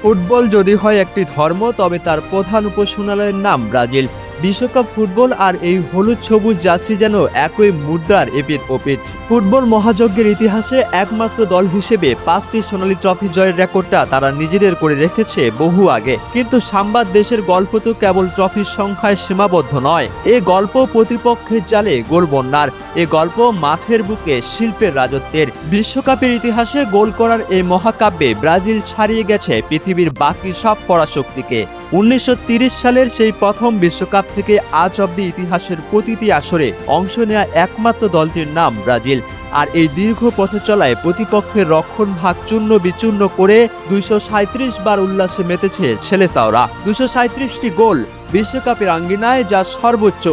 Football যদি হয় একটি ধর্ম, তবে তার প্রধান উপাসনালয়ের নাম ব্রাজিল। বিশ্বকাপ ফুটবল আর এই হলুদ সবুজ জার্সি যেন একই মুদ্রার এপিঠ ওপিঠ। ফুটবল মহাযজ্ঞের ইতিহাসে একমাত্র দল হিসেবে 5টি সোনালী ট্রফি জয়ের রেকর্ডটা তারা নিজেদের করে রেখেছে বহু আগে। কিন্তু সাম্বার দেশের গল্প তো কেবল ট্রফির সংখ্যায় সীমাবদ্ধ নয়। এ গল্প প্রতিপক্ষের জালে গোল বন্যার, এ গল্প মাঠের বুকে শিল্পের রাজত্বের। বিশ্বকাপের ইতিহাসে গোল করার এই মহাকাব্যে ব্রাজিল ছাড়িয়ে গেছে পৃথিবীর বাকি সব পরাশক্তিকে। 1930 সালের সেই প্রথম বিশ্বকাপ থেকে আজ অব্দি ইতিহাসের প্রতিটি আসরে অংশ নেওয়া একমাত্র দলটির নাম ব্রাজিল। আর এই দীর্ঘ পথে চলায় প্রতিপক্ষের রক্ষণ ভাগ চূর্ণ বিচূর্ণ করে 237 বার উল্লাসে মেতেছে সেলেসাওরা। 237টি গোল বিশ্বকাপের আঙ্গিনায়, যা সর্বোচ্চ,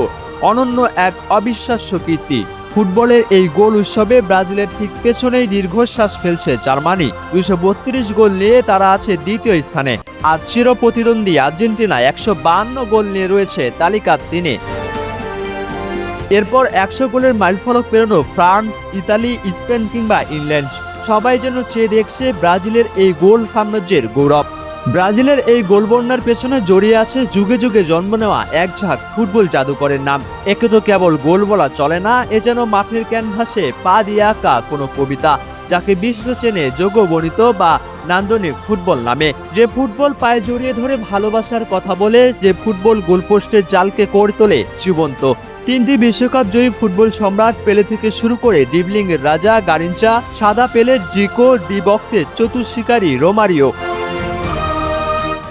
অনন্য এক অবিশ্বাস্য কীর্তি। ফুটবলের এই গোল উৎসবে ব্রাজিলের ঠিক পেছনেই দীর্ঘশ্বাস ফেলছে জার্মানি। 232 গোল নিয়ে তারা আছে দ্বিতীয় স্থানে। আর চির প্রতিদ্বন্দ্বী আর্জেন্টিনা 152 গোল নিয়ে রয়েছে তালিকার 3-এ। এরপর 100 গোলের মাইলফলক পেরোনো ফ্রান্স, ইতালি, স্পেন কিংবা ইংল্যান্ড, সবাই যেন চেয়ে দেখছে ব্রাজিলের এই গোল সাম্রাজ্যের গৌরব। ব্রাজিলের এই গোলবন্যার পেছনে জড়িয়ে আছে যুগে যুগে জন্ম নেওয়া এক ঝাঁক ফুটবল জাদুকরের নাম। একে তো কেবল গোল বলা চলে না, এ যেন মাঠের ক্যানভাসে পা দিয়ে আঁকা কোনো কবিতা, যাকে বিশ্ব চেনে যোগবর্ণিত বা নান্দনিক ফুটবল নামে। যে ফুটবল পায়ে জড়িয়ে ধরে ভালোবাসার কথা বলে, যে ফুটবল গোলপোস্টের জালকে করে তোলে জীবন্ত। 3টি বিশ্বকাপ জয়ী ফুটবল সম্রাট পেলে থেকে শুরু করে ডিবলিং এর রাজা গারিনচা, সাদা পেলের জিকো, ডি বক্সের চতুর্শিকারী রোমারিও,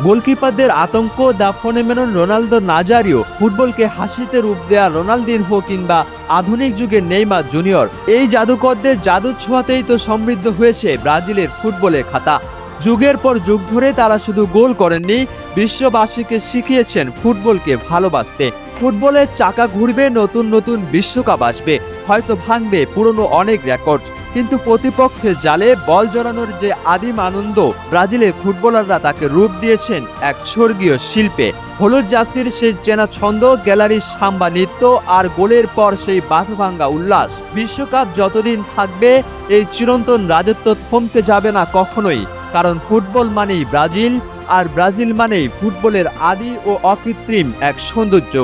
গোলকিপারদের আতঙ্ক দা ফেনোমেনন রোনালদো নাজারিও, ফুটবলকে হাসিতে রূপ দেয়া রোনালদিনহো কিংবা আধুনিক যুগের নেইমার জুনিয়র, এই জাদুকরদের জাদুর ছোঁয়াতেই তো সমৃদ্ধ হয়েছে ব্রাজিলের ফুটবলের খাতা। যুগের পর যুগ ধরে তারা শুধু গোল করেননি, বিশ্ববাসীকে শিখিয়েছেন ফুটবলকে ভালোবাসতে। ফুটবলের চাকা ঘুরবে, নতুন নতুন বিশ্বকাপ আসবে, হয়তো ভাঙবে পুরনো অনেক রেকর্ড, কিন্তু প্রতিপক্ষের জালে বল জড়ানোর যে আদিম আনন্দ, ব্রাজিলের ফুটবলাররা তাকে রূপ দিয়েছেন এক স্বর্গীয় শিল্পে। হলুদ জার্সির সেই চেনা ছন্দ, গ্যালারির সাম্বা নৃত্য আর গোলের পর সেই বাঁধভাঙ্গা উল্লাস। বিশ্বকাপ যতদিন থাকবে এই চিরন্তন রাজত্ব থমকে যাবে না কখনোই, কারণ ফুটবল মানেই ব্রাজিল, আর ব্রাজিল মানেই ফুটবলের আদি ও অকৃত্রিম এক সৌন্দর্য।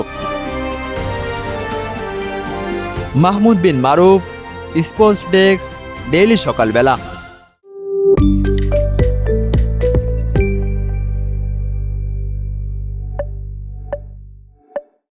মাহমুদ বিন মারুফ, স্পোর্টস ডেস্ক, ডেইলি সকালবেলা।